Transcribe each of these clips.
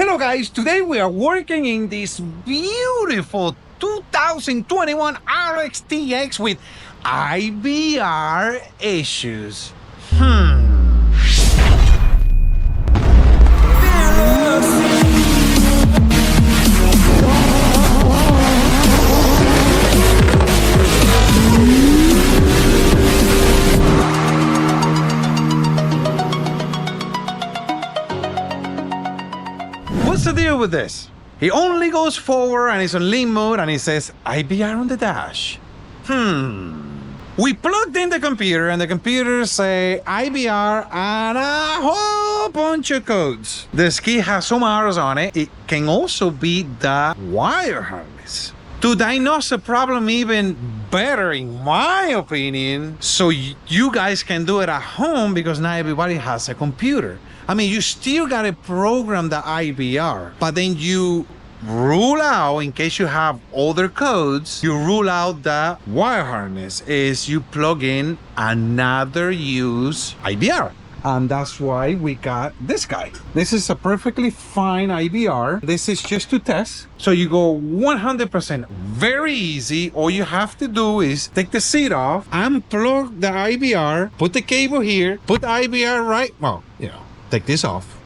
Hello guys, today we are working in this beautiful 2021 RXTX with iBR issues. What's the deal with this? He only goes forward and he's on lean mode and he says iBR on the dash. We plugged in the computer and the computer say iBR and a whole bunch of codes. The ski has some arrows on it. It can also be the wire harness. To diagnose the problem even better, in my opinion, so you guys can do it at home because not everybody has a computer. I mean, you still gotta program the iBR, but then you rule out, in case you have other codes, you rule out the wire harness is you plug in another use iBR. And that's why we got this guy. This is a perfectly fine iBR. This is just to test. So you go 100%, very easy. All you have to do is take the seat off, unplug the iBR, put the cable here, put the iBR right, well, you know, take this off,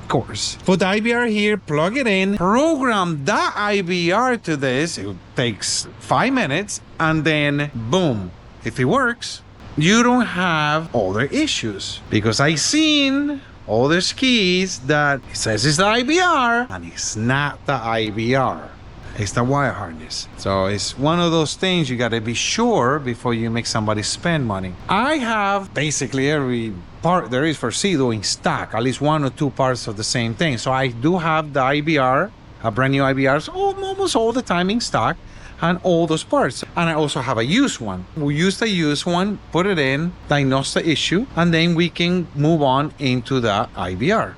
of course. Put the iBR here, plug it in, program the iBR to this. It takes 5 minutes, and then boom, if it works, you don't have other issues. Because I seen other skis that it says it's the iBR, and it's not the iBR. It's the wire harness. So it's one of those things you gotta be sure before you make somebody spend money. I have basically every part there is for seadoo in stock, at least 1 or 2 parts of the same thing. So I do have the iBR, a brand new iBRs, almost all the time in stock, and all those parts. And I also have a used one. We use the used one, put it in, diagnose the issue, and then we can move on into the iBR.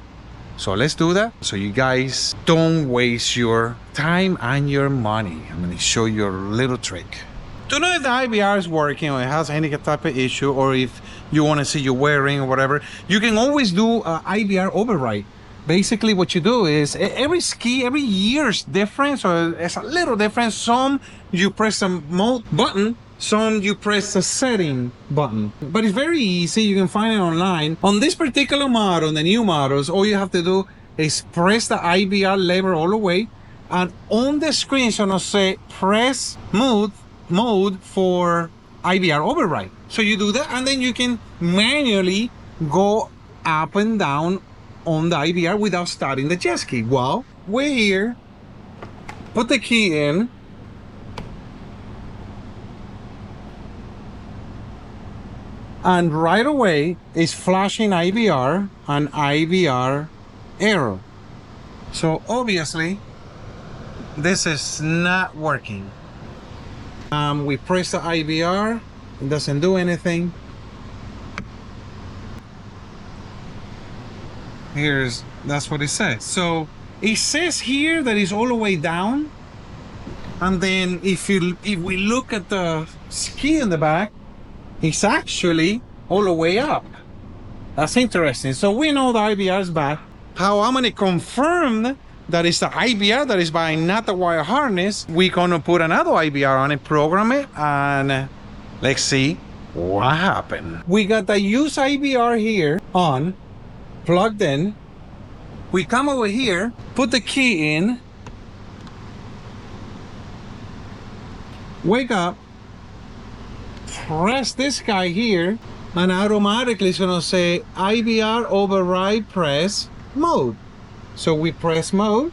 So let's do that so you guys don't waste your time and your money. I'm gonna show you a little trick. To know if the iBR is working or it has any type of issue, or if you want to see your wearing or whatever, you can always do iBR override. Basically what you do is every ski, every year is different, so it's a little different. Some you press the mode button, some you press the setting button. But it's very easy, you can find it online. On this particular model, the new models, all you have to do is press the iBR lever all the way, and on the screen it's gonna say press mode for iBR override. So you do that, and then you can manually go up and down on the iBR without starting the jet ski. Well, we're here, put the key in, and right away it's flashing iBR and iBR error. So obviously this is not working. We press the iBR, it doesn't do anything. That's what it says. So it says here that it's all the way down, and then if we look at the ski in the back, it's actually all the way up. That's interesting. So we know the iBR is back. How I'm gonna confirm that it's the iBR that is buying, not the wire harness, we're gonna put another iBR on it, program it, and let's see what happened. We got the used iBR here on, plugged in. We come over here, put the key in, wake up, press this guy here, and automatically it's gonna say iBR override press mode. So we press mode,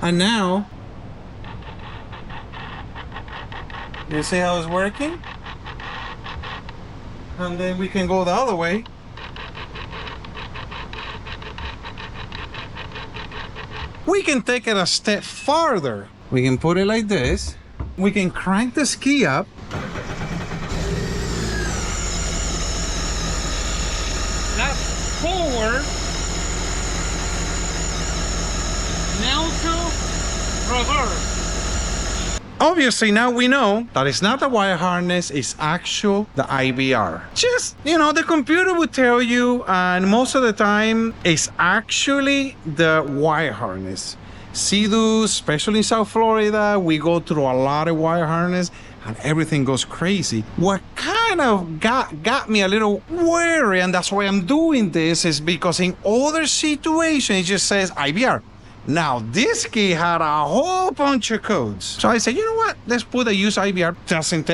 and now you see how it's working? And then we can go the other way. We can take it a step farther. We can put it like this. We can crank the ski up. That's forward. Now to reverse. Obviously, now we know that it's not the wire harness, it's actual the iBR. Just, the computer would tell you, and most of the time, it's actually the wire harness. Seadoo, especially in South Florida, we go through a lot of wire harness and everything goes crazy. What kind of got me a little worried, and that's why I'm doing this, is because in other situations, it just says iBR. Now, this key had a whole bunch of codes. So I said, you know what? Let's put a use iBR.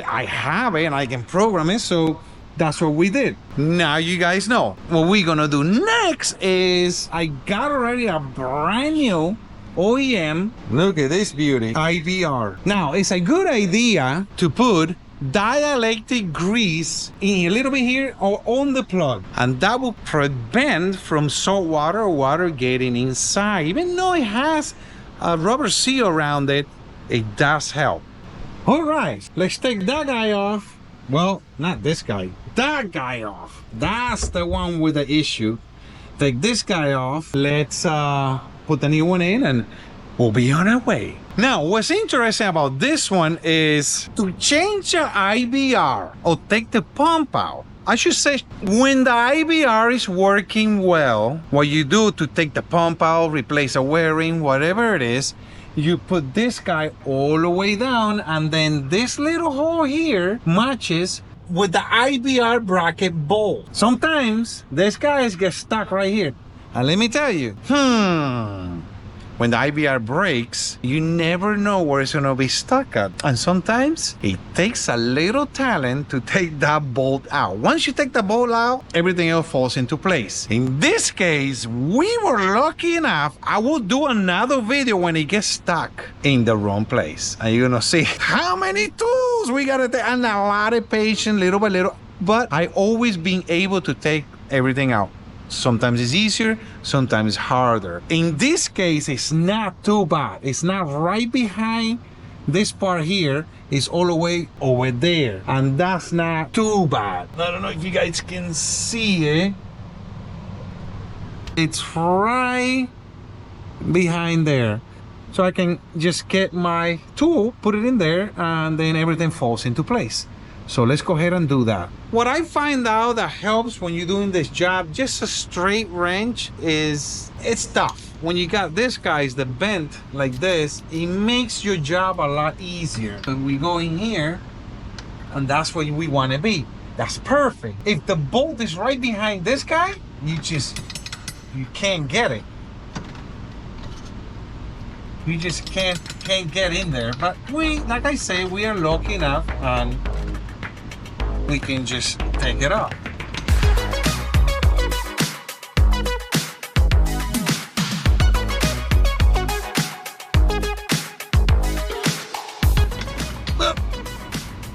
I have it and I can program it. So that's what we did. Now you guys know. What we're gonna do next is I got already a brand new OEM. Look at this beauty. iBR. Now, it's a good idea to put dielectric grease in a little bit here or on the plug, and that will prevent from salt water or water getting inside. Even though it has a rubber seal around it, it does help. All right, let's take that guy off. Well, not this guy, that guy off. That's the one with the issue. Take this guy off. Let's put the new one in and we'll be on our way. Now, what's interesting about this one is to change the iBR or take the pump out. I should say, when the iBR is working well, what you do to take the pump out, replace a wearing, whatever it is, you put this guy all the way down, and then this little hole here matches with the iBR bracket bolt. Sometimes these guys get stuck right here. And let me tell you, when the iBR breaks, you never know where it's gonna be stuck at. And sometimes it takes a little talent to take that bolt out. Once you take the bolt out, everything else falls into place. In this case, we were lucky enough. I will do another video when it gets stuck in the wrong place. And you're gonna see how many tools we gotta take, and a lot of patience, little by little. But I always been able to take everything out. Sometimes it's easier, sometimes harder. In this case, it's not too bad. It's not right behind this part here. It's all the way over there. And that's not too bad. I don't know if you guys can see it. It's right behind there. So I can just get my tool, put it in there, and then everything falls into place. So let's go ahead and do that. What I find out that helps when you're doing this job, just a straight wrench it's tough. When you got this guys that bent like this, it makes your job a lot easier. So we go in here, and that's where we want to be. That's perfect. If the bolt is right behind this guy, you can't get it. You just can't get in there. But like I say, we are lucky enough, and we can just take it off.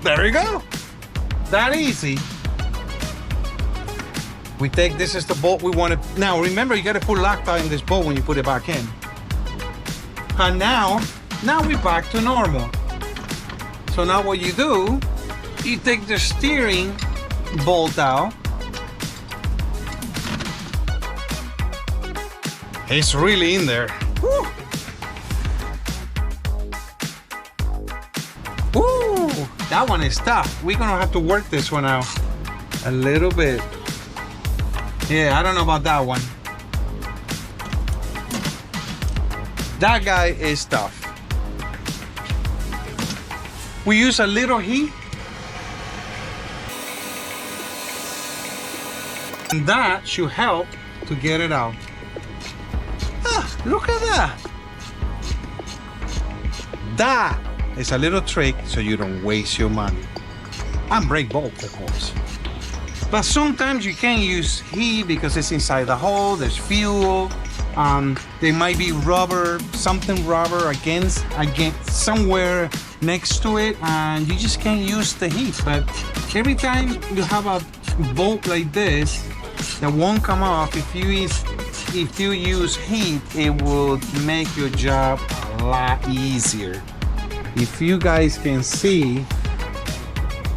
There you go. That easy. We take this as the bolt we want to. Now remember, you got to put Loctite in this bolt when you put it back in. And now we're back to normal. So now what you do, you take the steering bolt out. It's really in there. Woo! Ooh, that one is tough. We're gonna have to work this one out a little bit. Yeah, I don't know about that one. That guy is tough. We use a little heat. And that should help to get it out. Ah, look at that. That is a little trick so you don't waste your money. And break bolts, of course. But sometimes you can't use heat because it's inside the hole, there's fuel. There might be something rubber against somewhere next to it, and you just can't use the heat. But every time you have a bolt like this that won't come off, if you use heat, it will make your job a lot easier. If you guys can see,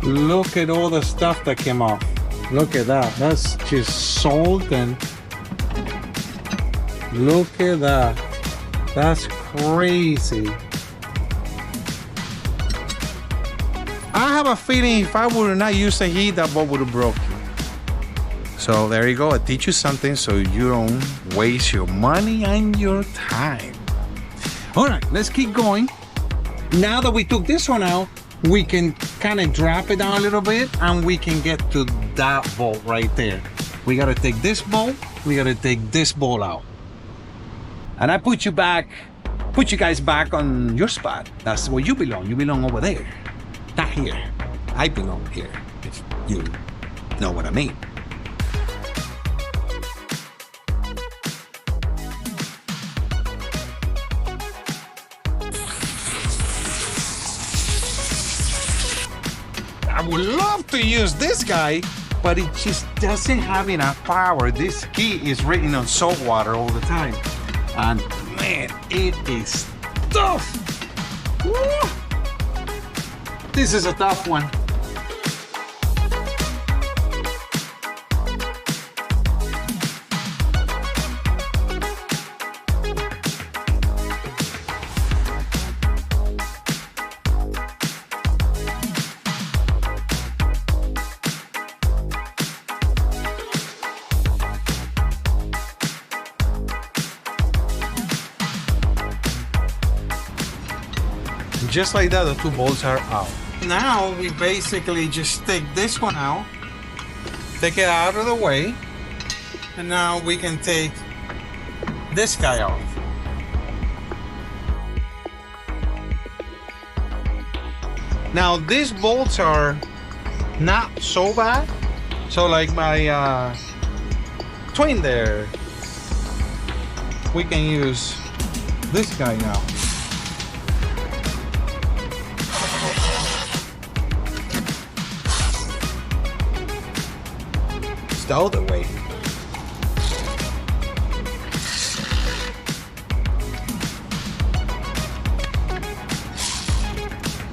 look at all the stuff that came off. Look at that. That's just salt, and look at that. That's crazy. have a feeling if I would not use the heat, that bolt would have broken. So there you go. I teach you something so you don't waste your money and your time. All right, let's keep going. Now that we took this one out, we can kind of drop it down a little bit and we can get to that bolt right there. We got to take this bolt. We got to take this bolt out. And I put you guys back on your spot. That's where you belong. You belong over there, not here. I belong here, if you know what I mean. I would love to use this guy, but it just doesn't have enough power. This key is written on salt water all the time. And man, it is tough. Woo! This is a tough one. Just like that, the two bolts are out. Now we basically just take this one out, take it out of the way, and now we can take this guy off. Now these bolts are not so bad. So like my twin there, we can use this guy now. The other way.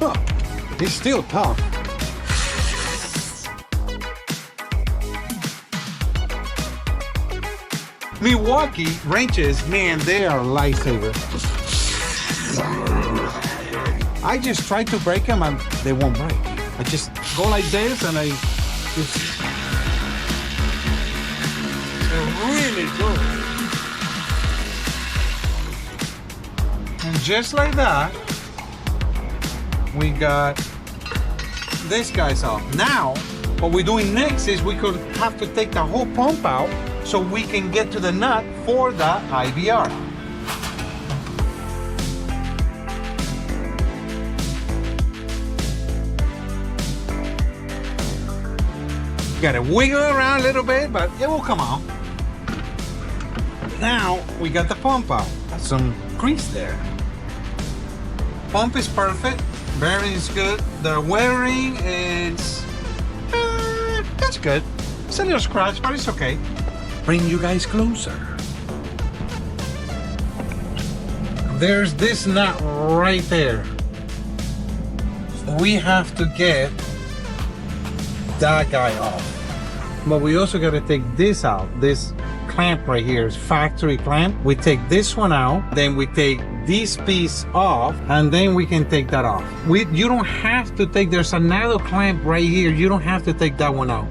Oh, it's still tough. Milwaukee wrenches, man, they are a lifesaver. I just try to break them and they won't break. I just go like this and I just really good. And just like that, we got this guy's off. Now, what we're doing next is we could have to take the whole pump out so we can get to the nut for the iBR. Gotta wiggle around a little bit, but it will come out. Now we got the pump out. Got some grease there. Pump is perfect. Bearing is good. The wearing is that's good. It's a little scratch, but it's okay. Bring you guys closer. There's this nut right there. We have to get that guy off. But we also got to take this out. This clamp right here is factory clamp. We take this one out, then we take this piece off, and then we can take that off. You don't have to take, there's another clamp right here. You don't have to take that one out.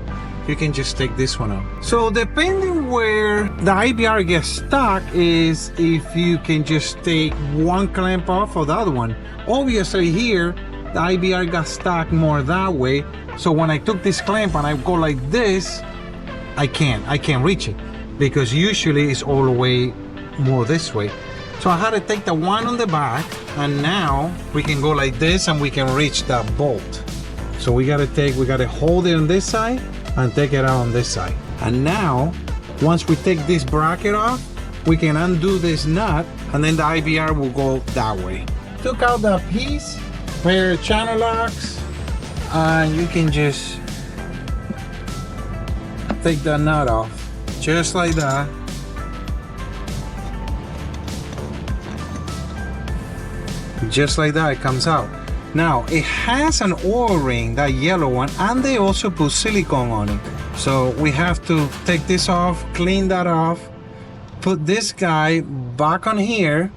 You can just take this one out. So depending where the iBR gets stuck is if you can just take one clamp off or the other one. Obviously here, the iBR got stuck more that way. So when I took this clamp and I go like this, I can't reach it because usually it's all the way more this way. So I had to take the one on the back, and now we can go like this and we can reach that bolt. So we gotta hold it on this side and take it out on this side. And now, once we take this bracket off, we can undo this nut and then the iBR will go that way. Took out that piece, pair of channel locks, and you can just take the nut off just like that. Just like that, it comes out. Now it has an O-ring, that yellow one, and they also put silicone on it. So we have to take this off, clean that off, put this guy back on here,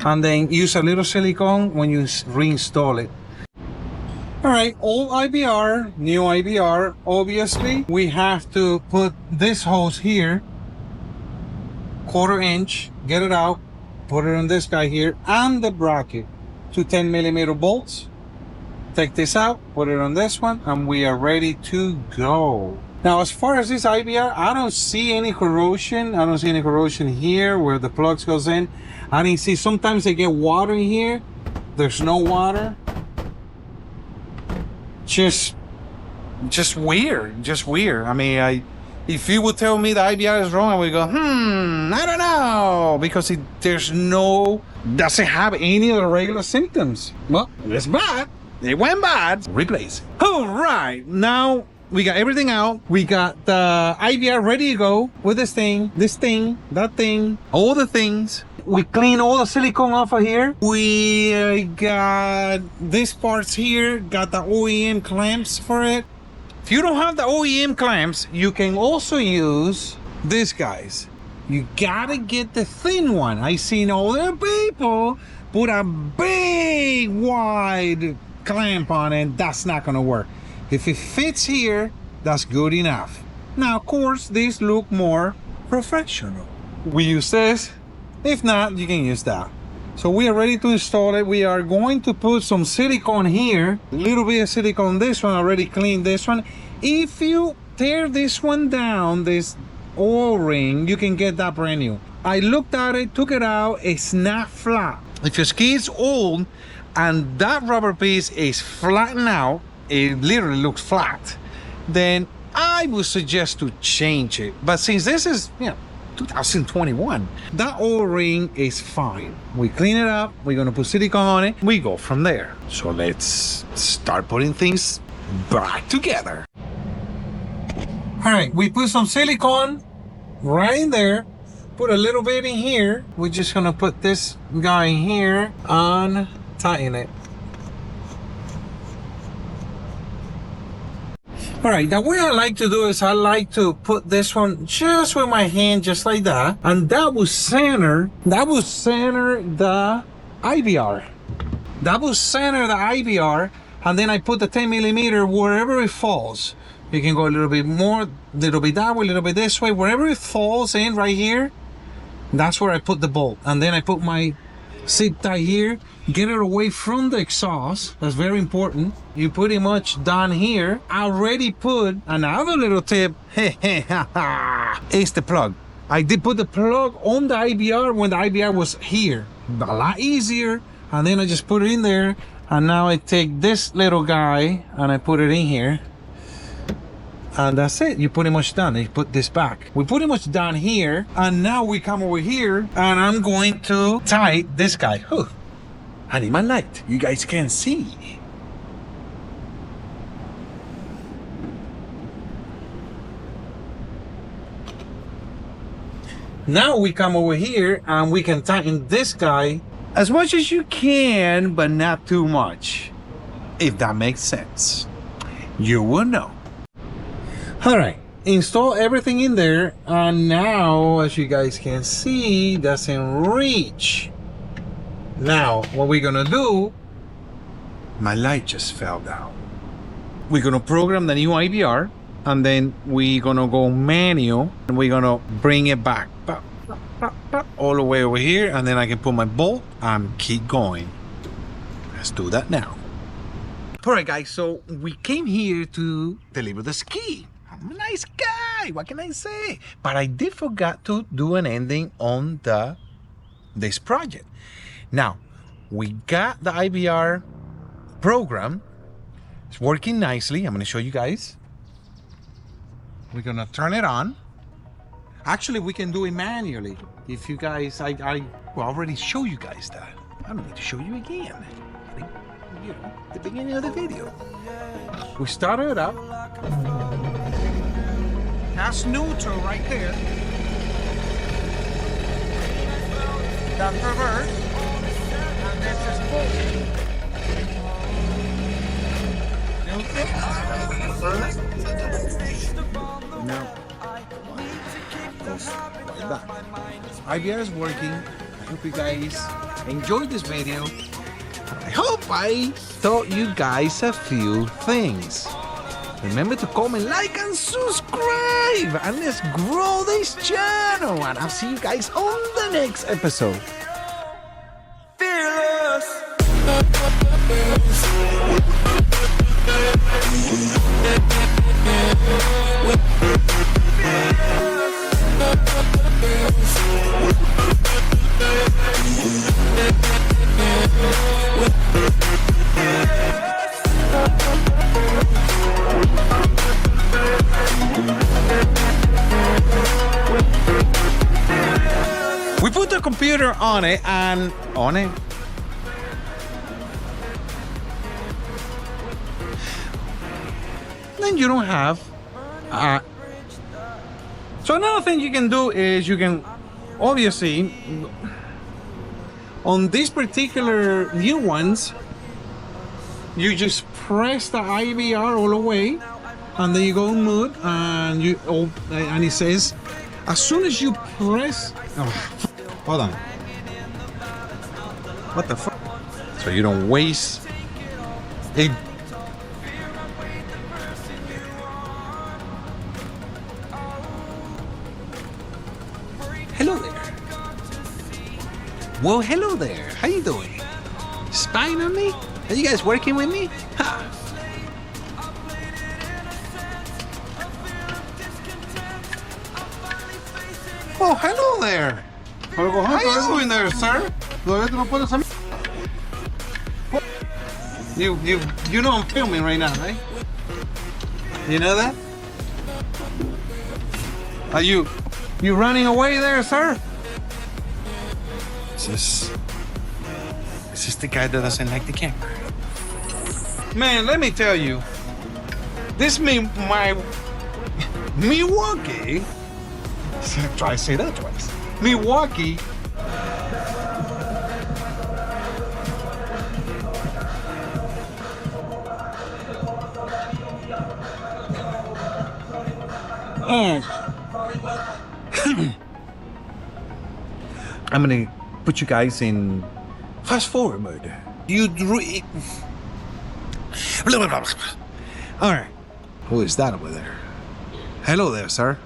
and then use a little silicone when you reinstall it. All right, old IBR, new IBR. Obviously, we have to put this hose here, 1/4 inch, get it out, put it on this guy here, and the bracket. 2 10mm bolts. Take this out, put it on this one, and we are ready to go. Now, as far as this IBR, I don't see any corrosion. I don't see any corrosion here where the plugs goes in. I didn't see, sometimes they get water in here. There's no water. Just weird, just weird. I mean, if you would tell me the IBR is wrong, I would go, I don't know, because doesn't have any of the regular symptoms. Well, it's bad. It went bad. Replace. All right, now we got everything out. We got the IBR ready to go with this thing, that thing, all the things. We clean all the silicone off of here. We got these parts here, got the OEM clamps for it. If you don't have the OEM clamps, you can also use these guys. You gotta get the thin one. I seen other people put a big wide clamp on it. That's not gonna work. If it fits here, that's good enough. Now, of course, these look more professional. We use this. If not, you can use that. So we are ready to install it. We are going to put some silicone here, a little bit of silicone. This one, already cleaned this one. If you tear this one down, this O-ring, you can get that brand new. I looked at it, took it out, it's not flat. If your ski is old and that rubber piece is flattened out, it literally looks flat, then I would suggest to change it. But since this is, 2021, that O-ring is fine. We clean it up, we're gonna put silicone on it, we go from there. So let's start putting things back together. All right, we put some silicone right in there, put a little bit in here. We're just gonna put this guy in here and tighten it. All right, the way I like to do is I like to put this one just with my hand, just like that. And that will center the IBR. That will center the IBR. And then I put the 10mm wherever it falls. You can go a little bit more, a little bit that way, a little bit this way. Wherever it falls in right here, that's where I put the bolt. And then I put my zip tie here, get it away from the exhaust. That's very important. You pretty much done here. I already put another little tip. It's the plug. I did put the plug on the IBR when the IBR was here. A lot easier. And then I just put it in there. And now I take this little guy and I put it in here. And that's it. You're pretty much done. You put this back. We're pretty much done here. And now we come over here and I'm going to tie this guy. I need my light. You guys can't see. Now we come over here and we can tighten this guy as much as you can, but not too much. If that makes sense. You will know. All right, install everything in there, and now, as you guys can see, that's in reach. Now, what we're gonna do, my light just fell down. We're gonna program the new IBR, and then we're gonna go manual, and we're gonna bring it back, all the way over here, and then I can put my bolt and keep going. Let's do that now. All right, guys, so we came here to deliver the ski. I'm a nice guy, what can I say? But I did forget to do an ending on this project. Now, we got the IBR program. It's working nicely. I'm gonna show you guys. We're gonna turn it on. Actually, we can do it manually. If you guys, I already show you guys that. I don't need to show you again. You know, the beginning of the video. We started it up. That's neutral right there. That's reverse. And this is full. Neutral. Reverse. Now, goes right back. IBR is working. I hope you guys enjoyed this video. I hope I taught you guys a few things. Remember to comment, like, and subscribe, and let's grow this channel. And I'll see you guys on the next episode. We put the computer on it and then you don't have so another thing you can do is you can obviously on these particular new ones you just press the iBR all the way and then you go in mode and and it says as soon as you press hold on, what the fuck, so you don't waste it. Hello there. Well, hello there. How you doing? Spying on me? Are you guys working with me? Ha. Oh, hello there. How you doing there, sir? You know I'm filming right now, right? You know that? Are you running away there, sir? Is this the guy that doesn't like the camera? Man, let me tell you, this my Milwaukee. Try to say that twice. Milwaukee. I'm gonna put you guys in fast forward mode. All right. Who is that over there? Hello there, sir.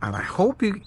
And I hope you